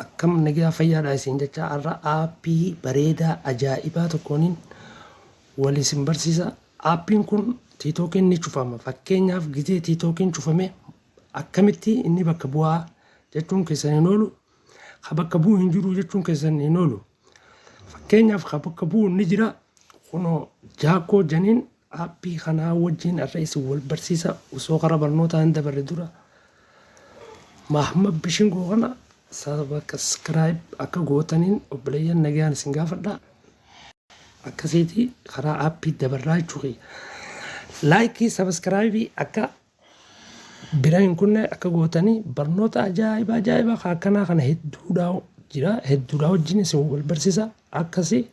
akkam nagaa fayyaadha isin jecha har'a aappii bareedaa ajaa'ibaa tokkooniin wal isin barsiisa. Aappiin kun tiitookiin ni cufama. Fakkeenyaaf gizee tiitookiin cufame akkamitti inni bakka bu'aa jechuun keessan hin oolu, ka bakka bu'u hin jiru jechuun keessan hin oolu. Fakkeenyaaf ka bakka bu'u ni jira. Kunoo Jaakoo janiin aappii kanaa wajjin har'a isin wal barsiisa. Osoo karaa barnootaa hin dabarre dura Mahammad Bishingoo kana subscribe akka gootaniin obboleeyyan nagaan isin gaafadha. Akkasiiti karaa aappii dabarraa jechuudha. Laayikii subscribe akka bira hin kunne akka gootanii barnoota ajaa'ibaa akkanaa kana hedduudhaa jira. Hedduudhaa wajjin isin wal barsiisa. Akkasii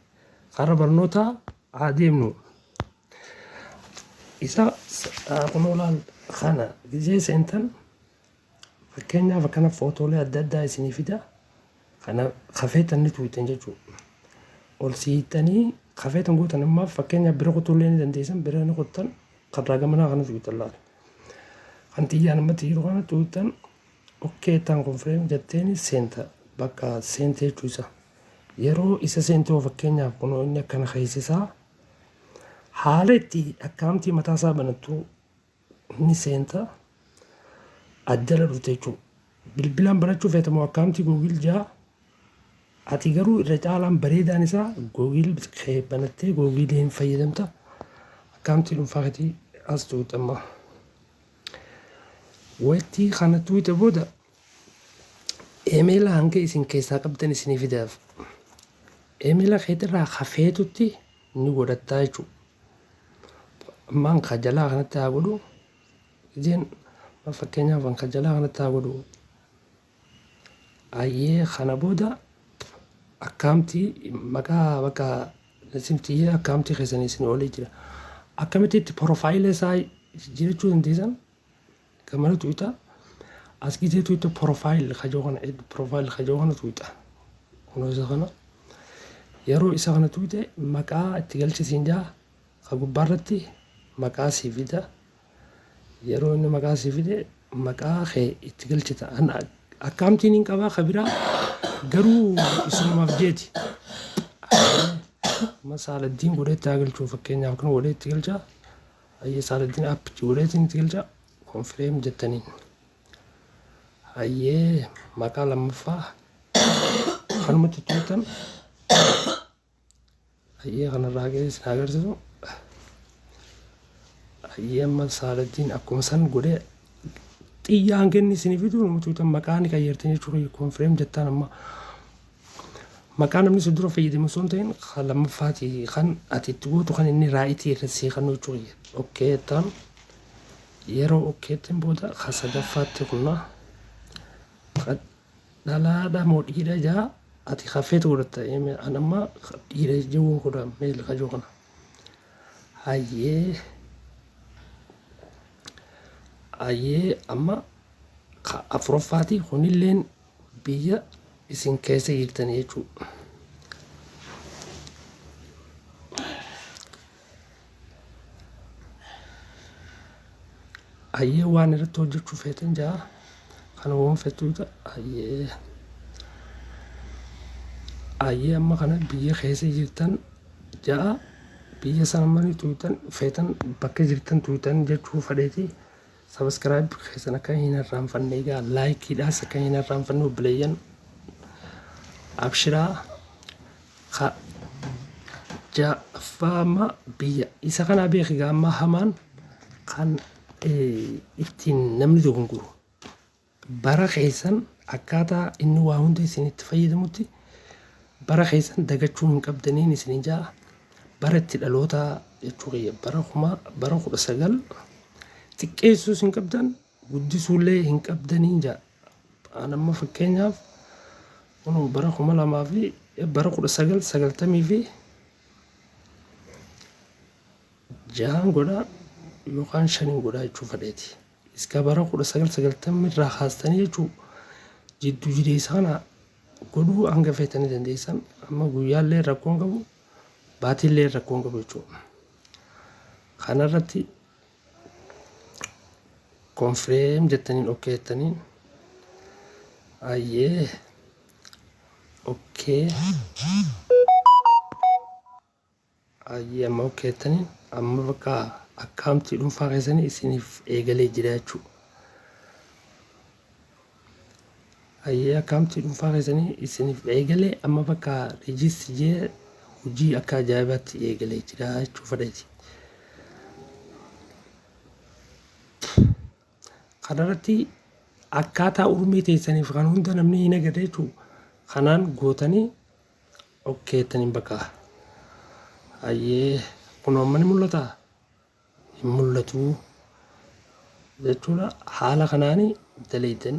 karaa barnootaa haa deemnu. Isa kunoo laal kana gizee seentan fakkeenyaaf akkana footoolee adda addaa isinii fida. Kana kafeetan ni tuutan jechuudha. Ol siitanii kafeetan gootan ammaa fakkeenyaaf bira kutuullee ni dandeessan. Bira ni kuttan karraa gamanaa kana tuutan laala. Kan xiyyaan ammatti yeroo kana tuutan okkee ta'an konfireem jetteeni seenta bakka seentee jechuudha. Yeroo isa seentoo fakkeenyaaf kunoo inni akkana keessisaa haala itti akkaamtii mataa isaa banattu ni seenta. Addala dhufte jechuudha. Bilbilaan banachuu feetamoo akkaamtii Google jaa. Ati garuu irra caalaan bareedaan isaa Google banattee Googleen fayyadamta. Akkaamtii dhuunfaa keetii as tuutamma. Waytii kana tuute booda emeela hanga isin keessaa qabdan isinii fidaaf. Emeela keetirraa kafeetutti ni godhattaa jechuudha. Ammaan ka jalaa kanatti haa godhu. Ijeen fakkeenyaaf kan jalaa kanatti haa godhu. Ayyee kana booda akkaamtii maqaa bakka simtiyyee akkaamtii keessanii isin oolee jira. Akkamitti itti profaayila isaa jiraachuu dandeessan gamana tuuta. As gizee tuuta profaayil kajoo kana tuuta. Kunoo isa kana yeroo isa kana tuute maqaa itti galchisiin jaa ka gubbaarratti maqaa sii fida. Yeroo inni maqaa sii fide maqaa kee itti galchita. Akkaamtiin hin qabaa ka biraa garuu isumaaf jeeti. Saaladdiin godhee itti galchuu fakkeenyaaf kan godhee itti galchaa. Ayyee saaladdiin aappichi godhee itti galchaa. Konfireem jettaniin. Ayyee maqaa lammaffaa kanumatti tuutan. Ayyee kanarraa ga'ee isin agarsiisu. Ayyee amma saaladdiin akkuma san godhee xiyyaan kenni isinii fidu tuutan maqaan qayyartanii jechuudha. Konfireem jettaan amma maqaa namni si dura fayyadamu osoo hin ta'in kan lammaffaati kan ati itti gootu kan inni raayitii irratti seeqannu jechuudha. Okkee jettaan yeroo okkeettiin booda kan sadaffaatti kunna dhalaadha moo dhiira jaa ati kafeetu godhatta. An amma dhiira jawwuun godha meel kajoo kana. Ayyee amma afuraffaati kunilleen biyya isin keessa jirtanii jechuudha. Ayyee waan irratti hojjechuu feetan jaa kana waan feetuuta. Ayyee amma kana biyya keessa jirtan jaa biyya sana mani tuutan feetan bakka jirtan tuutan jechuu fadheeti. Subscribe keessan akka hin irraanfanne egaa laayikiidhaas akka hin irraanfanne obboleeyyan abshiraa ka ja'affaama biyya isa kanaa beeki gaamma hamaan kan ittiin namni dogonguru bara keessan akkaataa inni waa hunda isin itti fayyadamutti bara keessan dagachuu hin qabdaniin isin jaa bara itti dhalootaa jechuudha. Bara 19 xiqqeessuus hin qabdan guddisuullee hin qabdaniin jaa. An amma fakkeenyaaf kunoo bara 2000 fi bara 1990 fi jahan godhaa yookaan 5 godhaa jechuu fadheeti. Iska bara 1990 irraa kaastanii jechuu jidduu jireessa kana godhuu hanga feetanii dandeessan. Amma guyyaallee rakkoon qabu baatiillee rakkoon qabu jechuudha. Kanarratti konfireem jettaniin okkee jettaniin ayyee اوكي اي اما اوكي تاني اما بقى اكاونتي دون فاغيزاني اسينيف ايغالي جراچو اي اكاونتي دون فاغيزاني اسينيف ايغالي اما بقى ريجيست جي وجي اكا جايبات ايغالي جراچو فديتي قدرتي akkaataa urmii teessaniif kan hunda namni hin agarre jechuudha. Kanaan gootanii okkeettaniin bakka hayyee kun amma ni mul'ata hin mul'atu jechuudha. Haala kanaan daleetan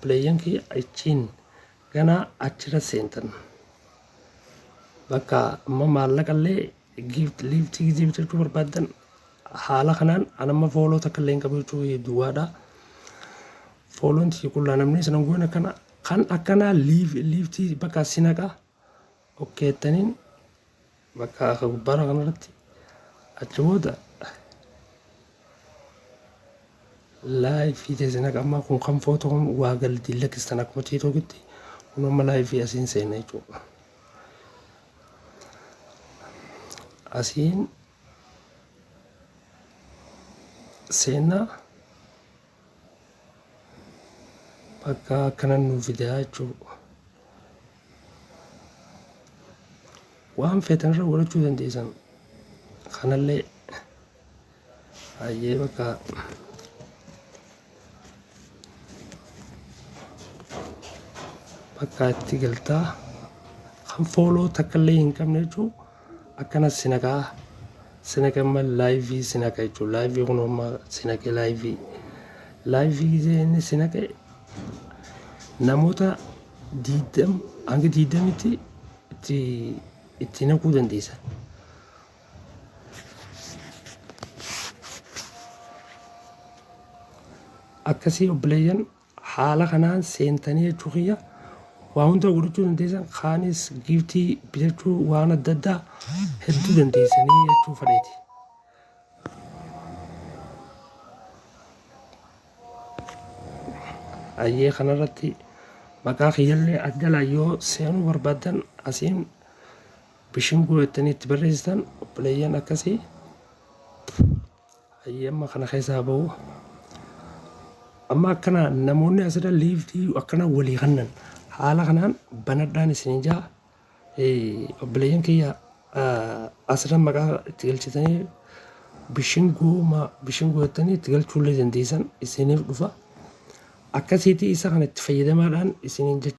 pileeyyan kee achiin ganaa achirra seentan bakka amma maallaqallee liiftii gizee bitachuu barbaadan haala kanaan anamma fooloo takka illee hin qabu jechuu duwwaadha. Fooloon tii qullaa namni sanan goona kana kan akkanaa liiftii bakka sinaqa okkeettaniin bakka akka gubbaara kanarratti achi booda laayifii teessina qammaa kun kan footoo kun waa galtii lakkistan akkuma tiitookitti kun amma laayifii asiin seena jechuudha. Asiin seenaa bakka akkanan nu fidaa jechuudha. Waan feetan irra godhachuu dandeessan kanallee hayyee bakka itti galtaa kan fooloo takka illee hin qabne jechuudha. Akkana sinaqamma laayivii sinaqa jechuudha. Laayivii kun amma sinaqee laayivii gizee inni sinaqe namoota 20 hanga 20tti itti naquu dandeessa. Akkasii obboleeyyan haala kanaan seentanii jechuu kiyya waa hunda godhachuu dandeessan kaanis giiftii bitachuu waan adda addaa hedduu dandeessanii jechuu fedheeti. Hayyee kanarratti maqaa kiyyallee adda yoo seenuu barbaadan asiin bishinguu jettanii itti barreessitan obboleeyyan akkasii hayyee amma kana keessaa bahu. Amma akkana namoonni asirra liiftii akkana walii kannan haala kanaan banadhaan isin jaa obboleeyyan kiyya asirra maqaa itti galchitanii bishinguu jettanii itti galchuullee dandeessan isiniif dhufa. Akkasiitii isa kana itti fayyadamaadhaan isiniin jechuudha.